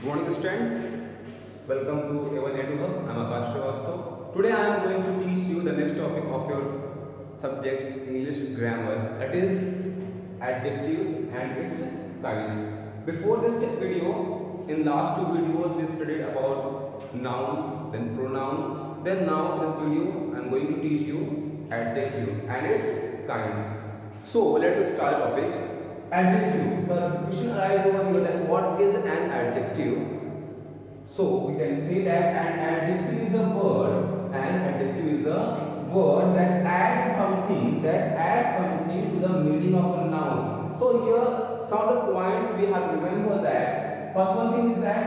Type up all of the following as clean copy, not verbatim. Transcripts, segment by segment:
Good morning students, welcome to A1A2 Hub. I am Akash Srivastava. Today I am going to teach you the next topic of your subject English grammar, that is adjectives and its kinds. Before this video, in last two videos we studied about noun, then pronoun, then now this video I am going to teach you adjective and its kinds. So let us start topic. Adjective. So the question arises over here that what is an adjective? So we can say that an adjective is a word. An adjective is a word that adds something to the meaning of a noun. So here some of the points we have to remember that first one thing is that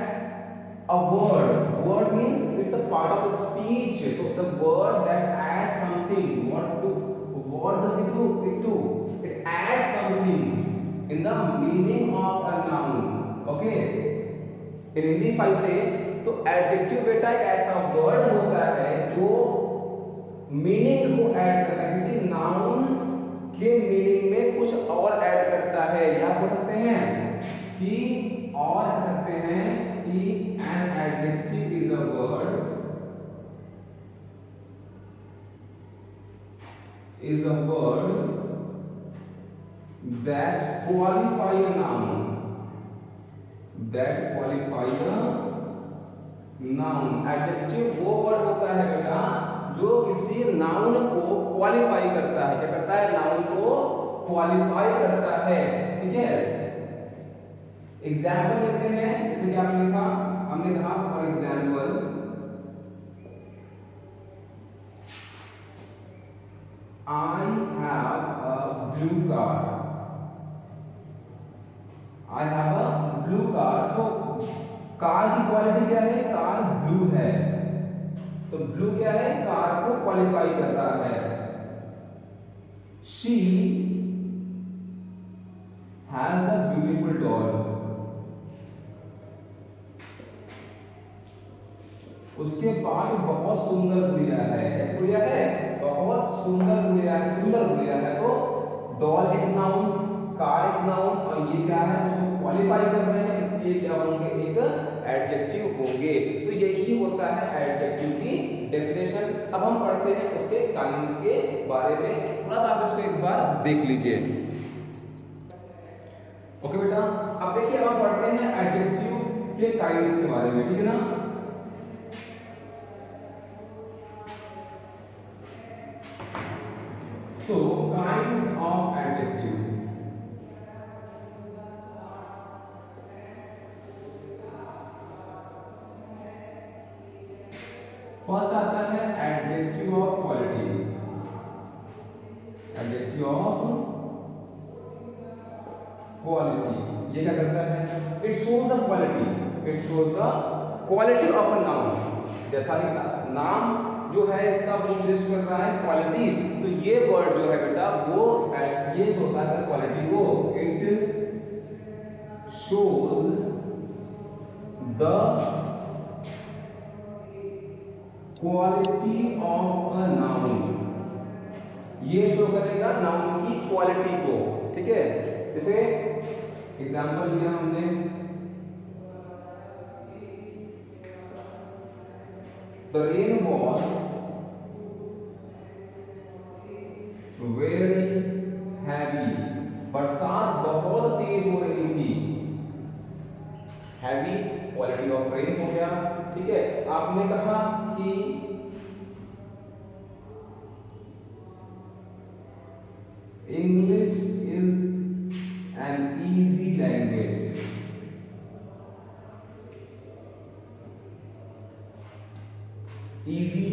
a word means it's a part of a speech. So the word that adds something, what does it do? It adds something in the meaning of a noun. Okay, in Hindi if I say तो adjective बेटा एक ऐसा word होता है जो meaning को add करता है, किसी नाउन के मीनिंग में कुछ और ऐड करता है, या बोल सकते हैं कि और कह सकते हैं कि an adjective is a word that qualify a noun, adjective वो वर्ड होता है बेटा जो किसी नाउन को क्वालिफाई करता है। क्या करता है? नाउन को क्वालिफाई करता है। ठीक है, एग्जाम्पल लेते हैं, जैसे कि आपने कहा, हमने कहा for example I have a blue car. I have a blue car. So car की क्वालिटी क्या है? कार ब्लू है। तो ब्लू क्या है? कार को क्वालिफाई करता है। She has a beautiful doll. उसके पास बहुत सुंदर गुड़िया है। ऐसी गुड़िया है, बहुत सुंदर गुड़िया है। तो डॉल एक नाउन, कार एक नाउन, और ये क्या है? उसको क्वालिफाई कर रहे हैं, इसलिए क्या होंगे? एक एडजेक्टिव होंगे। तो यही होता है एडजेक्टिव की डेफिनेशन। अब हम पढ़ते हैं उसके काइंड्स के बारे में, थोड़ा सा आप इसको एक बार देख लीजिए। ओके बेटा, अब देखिए हम पढ़ते हैं एडजेक्टिव के काइंड्स के बारे में, ठीक है ना। So kinds of adjective. First आता है adjective of quality. Adjective of quality ये क्या करता है? It shows the quality of a noun. जैसा कि नाम जो है इसका वो निर्देश कर रहा है क्वालिटी, तो ये वर्ड जो है बेटा वो ये जो होता है क्वालिटी को, it shows the quality of a noun. ये शो करेगा नाउन की क्वालिटी को। ठीक है, जैसे एग्जांपल लिया हमने, The rain was very heavy. बरसात बहुत तेज हो रही थी। हैवी क्वालिटी ऑफ रेन हो गया। ठीक है, आपने कहा कि English is an easy language. Easy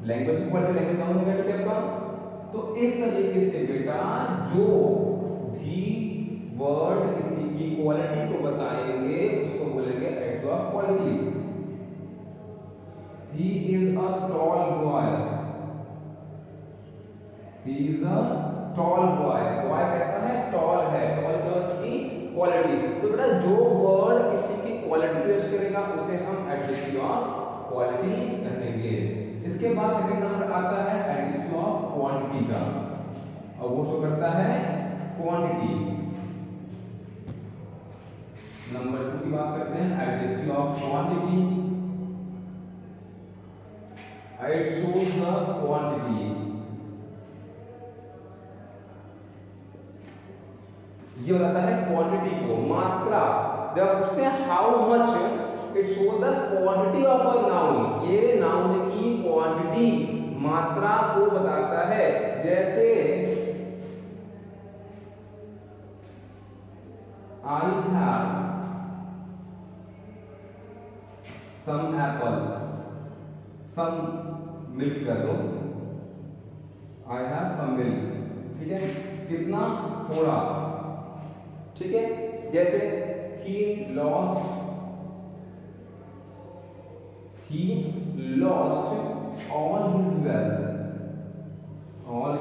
language quality language noun हो गया आपका। तो इस तरीके से बेटा जो भी वर्ड किसी की क्वालिटी को बताएंगे उसको बोलेंगे adjective of quality. He is a tall boy. He is a tall boy. Boy कैसा है? टॉल है। टॉल क्या उसकी क्वालिटी। तो बेटा जो वर्ड किसी की क्वालिटी पेश करेगा उसे हम एडजेक्टिव ऑफ क्वालिटी कहेंगे। इसके बाद सेकंड नंबर आता है एडजेक्टिव ऑफ क्वांटिटी का, और वो शो करता है क्वांटिटी। नंबर 2 की बात करते हैं, adjective of quantity, it shows the quantity. ये बताता है क्वांटिटी को, मात्रा। जब पूछते हैं how much, it shows the quantity of a noun, ये नाउन की क्वांटिटी, मात्रा को बताता है। जैसे I have some apples, some milk कर दो, I have some milk, ठीक है, कितना, थोड़ा, ठीक है। जैसे he lost all his wealth, all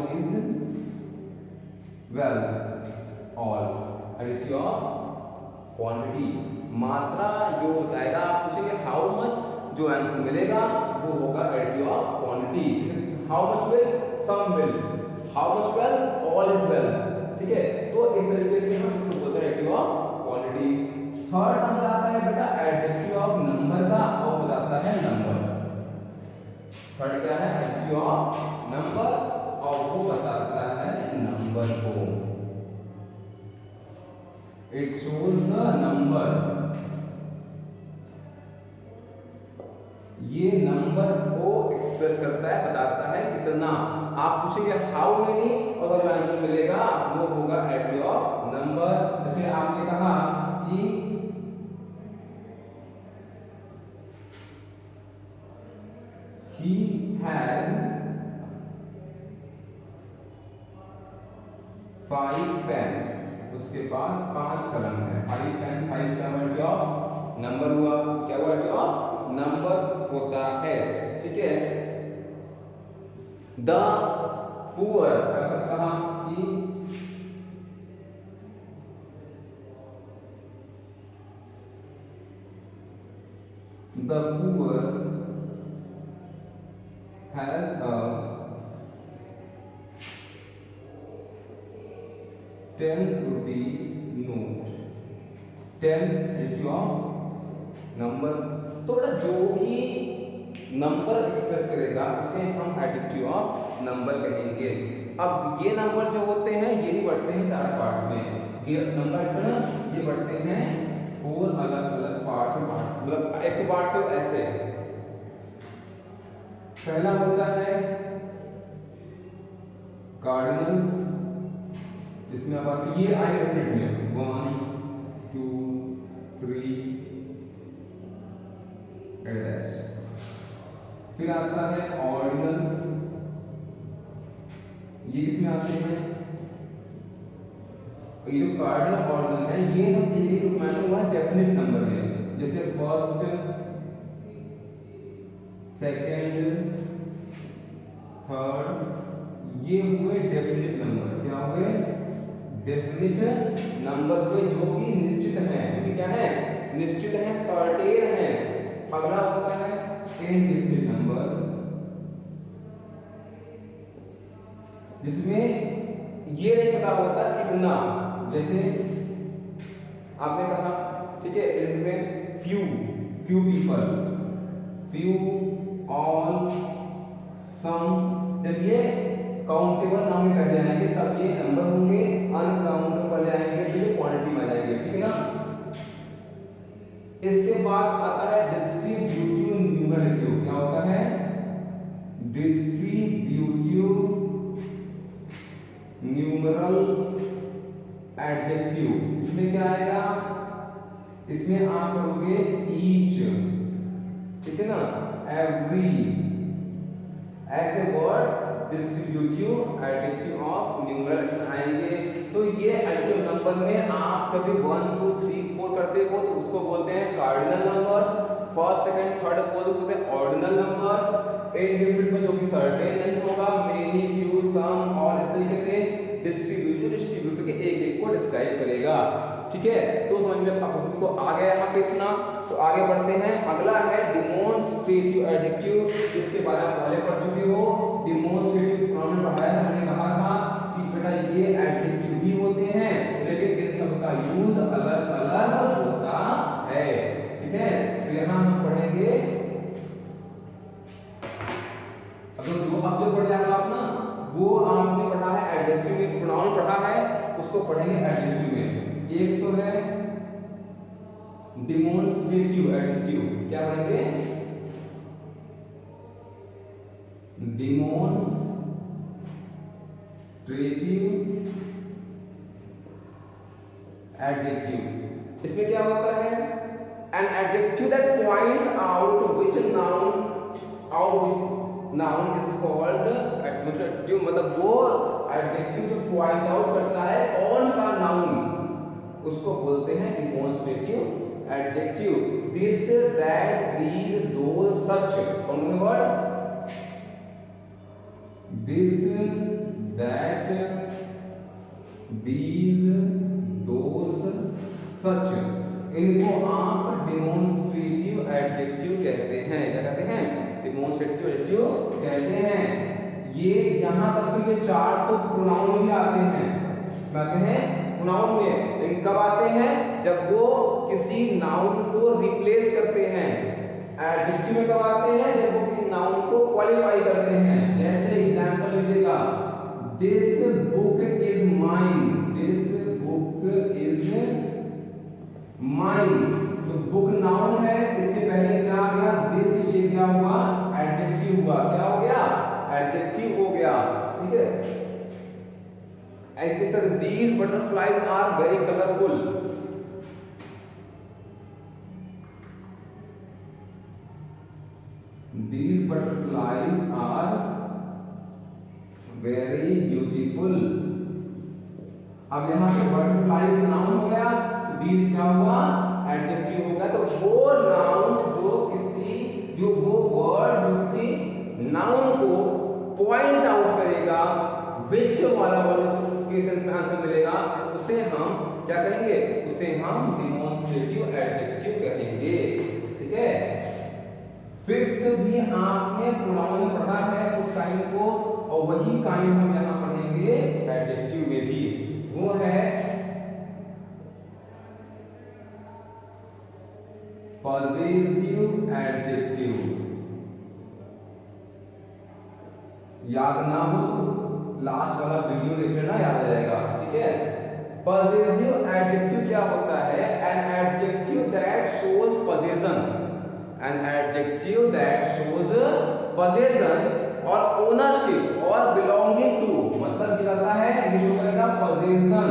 adjective of quantity, मात्रा जो बताएगा। आप पूछेंगे हाउ मच, जो आंसर मिलेगा वो होगा additive of quantity. How much well, some well, how much well, all is well, ठीक है। तो इस तरीके से हम इसको बोलते हैं additive of quantity. Third number आता है बेटा एडिटिव ऑफ नंबर का, और बताता है नंबर। थर्ड क्या है, एडिटिव ऑफ नंबर, और वो बताता है नंबर को। It shows the number, ये नंबर को एक्सप्रेस करता है, बताता है कितना। आप पूछेंगे हाउ मेनी, और जो आंसर मिलेगा वो होगा एडिटिव ऑफ नंबर। जैसे आपने कहा कि he has 5 pens, उसके पास 5 कलम है। 5 पेन, 5 का एडिटिव ऑफ नंबर हुआ। क्या हुआ, एडिटिव ऑफ नंबर होता है, ठीक है। द पुअर, ऐसा कहा कि the poor has a 10 rupee note, 10 additive of number. तो बेटा जो भी नंबर एक्सप्रेस करेगा उसे हम एडिटिव ऑफ नंबर कहेंगे। अब ये नंबर जो होते हैं ये भी बढ़ते हैं 4 पार्ट में। ये नंबर ये बढ़ते हैं 4 अलग अलग पार्ट में। मतलब एक पार्ट तो ऐसे, पहला होता है कार्डिनल्स, जिसमें अब ये आई यूनिट में 1 2 3 डैश। फिर आता है ऑर्डिनल्स, ये किसमें आते हैं, ये जो कार्डिनल ऑर्डिनल है ये हम एक रूप में हुआ डेफिनेट नंबर में। जैसे फर्स्ट, सेकंड, थर्ड, ये हुए डेफिनेट नंबर। क्या हुए, डेफिनेट नंबर हुए जो कि निश्चित है, क्योंकि क्या है, निश्चित है, सर्टेन है। अगला होता है इनडेफिनिट नंबर, जिसमें ये नहीं पता होता कितना। जैसे आपने कहा, ठीक है, इसमें फ्यू पीपल, फ्यू, ऑल, सम, जब ये काउंटेबल नाम में पहले आएंगे तब ये नंबर होंगे, अनकाउंटेबल आएंगे तो ये क्वांटिटी में जाएंगे, ठीक है ना। इसके बाद आता है डिस्ट्रीब्यूटिव न्यूमरेटिव। क्या होता है, डिस्ट्रीब्यूटिव न्यूमरल एडजेक्टिव। इसमें क्या आएगा, इसमें आप करोगे ईच, ठीक है ना, एवरी, ऐसे word distributive adjective of numeral आएंगे। तो ये एडजेक्टिव नंबर में आप कभी 1 2 3 4 करते हो तो उसको बोलते हैं cardinal numbers. First, second, third को बोलते हैं ऑर्डिनल नंबर्स। इनडेफिनिट में जो कि सर्टेन नहीं होगा, मेनी, फ्यू, सम, और इस तरीके से डिस्ट्रीब्यूटिव के एक एक को डिस्क्राइब करेगा, ठीक है। तो समझ में आपको आ गया यहाँ पे इतना। तो आगे बढ़ते हैं, अगला है डिमॉन्स्ट्रेटिव एडजेक्टिव। इसके बारे में पहले पढ़ चुके हो। डिमॉन्स्ट्रेटिव प्रोनाउन पढ़ाया, हमने कहा था कि बेटा ये एडजेक्टिव भी होते हैं लेकिन इन सब का यूज अलग अलग होता है। उसको पढ़ेंगे एडजेक्टिव में। एक तो है डिमॉन्स्ट्रेटिव एडजेक्टिव, क्या पढ़ेंगे? Demonstrative adjective. इसमें क्या होता है? An adjective that points out which noun is called adjective, मतलब वो एडजेक्टिव जो पॉइंट आउट करता है कौन सा नाउन, उसको बोलते हैं demonstrative adjective. This that these those such, कौन सा word? This that these those such, इनको आप डिमॉन्स्ट्रेटिव एडजेक्टिव कहते हैं। क्या कहते हैं? डिमॉन्स्ट्रेटिव एडजेक्टिव कहते हैं। ये यहां तक कि ये चार तो प्रोनाउन में भी आते हैं, आते हैं प्रोनाउन में। लेकिन कब आते हैं? जब वो किसी नाउन को रिप्लेस करते हैं। एडजेक्टिव में कब आते हैं? जब वो किसी नाउन को क्वालिफाई करते हैं। जैसे एग्जांपल लीजिएगा, this book is mine, this book is mine. तो बुक नाउन है, इसके पहले क्या आ गया? दिस, ये क्या हुआ? एडजेक्टिव हुआ। क्या हो गया? एडजेक्टिव हो गया। ठीक है। इस तरह these butterflies are very colourful, these butterflies are very beautiful। अब यहाँ पे बटरफ्लाइज नाउन हो गया, तो these क्या हुआ? एडजेक्टिव हो गया। तो वो नाउन जो वो वर्ड जो किसी नाउन को पॉइंट आउट करेगा, विच वाला वर्ड के सेंस में आंसर मिलेगा, उसे हम क्या कहेंगे? उसे हम डिमॉन्स्ट्रेटिव एडजेक्टिव कहेंगे। ठीक है। फिफ्थ भी आपने प्रोनाउन में पढ़ा है उस काइंड को, और वही काइंड हम यहां पढ़ेंगे एडजेक्टिव में भी। वो है पॉजिटिव एडजेक्टिव। याद ना हो तो लास्ट वाला वीडियो देख लेना, याद आ जाएगा। ठीक है। पॉजिटिव एडजेक्टिव क्या होता है? An adjective that shows position, an adjective that shows possession or ownership or belonging to, मतलब दिखाता है, ये शो करेगा possession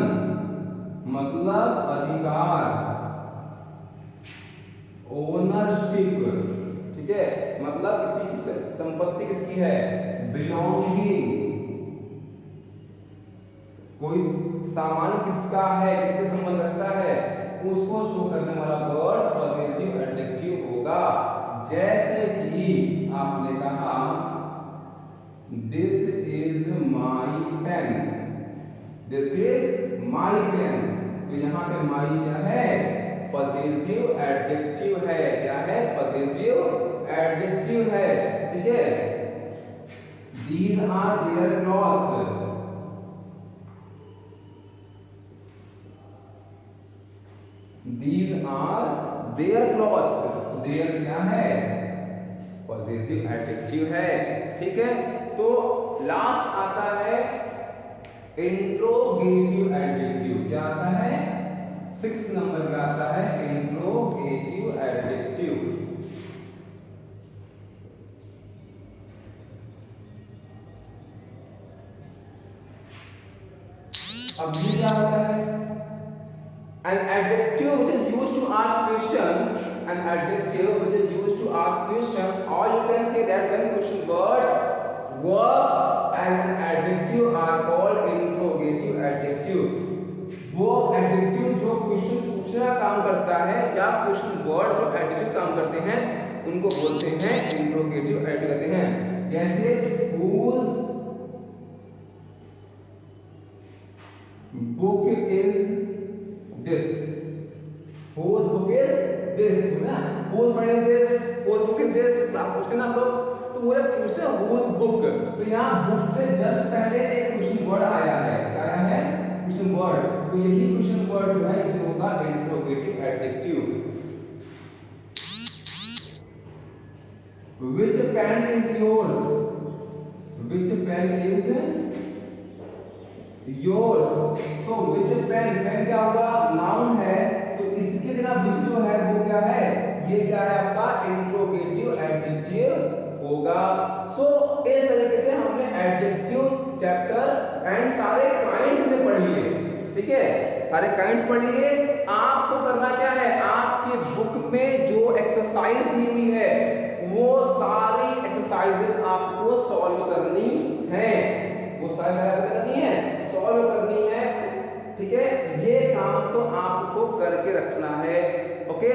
मतलब अधिकार, ownership, ठीक है, मतलब किसी की संपत्ति किसकी है? belonging, कोई सामान किसका है, किससे संबंध रखता है, उसको शो करने वाला वर्ड पॉजिटिव एडजेक्टिव होगा। जैसे कि आपने कहा this is my pen, this is my pen, तो यहाँ पे माई क्या है? पॉजिटिव एडजेक्टिव है। क्या है? पॉजिटिव एडजेक्टिव है। ठीक है। These are their clothes, These are their clothes, their क्या है? पॉजिटिव एडजेक्टिव है। ठीक है। तो लास्ट आता है इंट्रोगेटिव एडजेक्टिव। क्या आता है? 6 नंबर में आता है इंट्रोगेटिव एडजेक्टिव। अब ये क्या होता है? An adjective which is used to ask question, an adjective which is used to ask question, or you can say that when question words work as an adjective are called interrogative adjective। वो adjective जो question पूछने का काम करता है या question word जो adjective काम करते हैं उनको बोलते हैं interrogative adjective कहते हैं। जैसे whose book is this, whose book is this, ना whose friend is this, whose book is this, आप पूछते ना आप लोग, तो वो जब पूछते हैं whose book, तो यहाँ book से जस्ट पहले एक क्वेश्चन वर्ड आया है। क्या आया है? Question word. तो यही क्वेश्चन वर्ड जो है ये होगा interrogative adjective. Which pen is yours? Which pen is yours. So which pen, pen क्या होगा, नाउन है, तो इसकी जगह विच जो है वो क्या है, ये क्या है आपका इंट्रोगेटिव एडजेक्टिव होगा। सो इस तरीके से हमने एडजेक्टिव चैप्टर एंड सारे काइंड्स हमने पढ़ लिए, ठीक है, सारे काइंड्स पढ़ लिए। आपको करना क्या है, आपकी बुक में जो एक्सरसाइज दी हुई है वो सारी एक्सरसाइजेस आपको सॉल्व करनी है, वो सारी करनी है, सॉल्व करनी है, ठीक है। ये काम तो आपको करके रखना है, okay.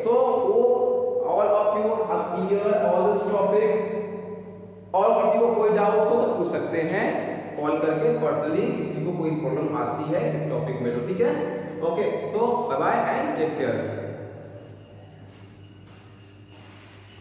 So all of you are clear all this topics. और किसी को कोई डाउट हो तो पूछ सकते हैं कॉल करके पर्सनली, किसी को कोई प्रॉब्लम आती है इस टॉपिक में तो, ठीक है। Okay, so bye bye and take care.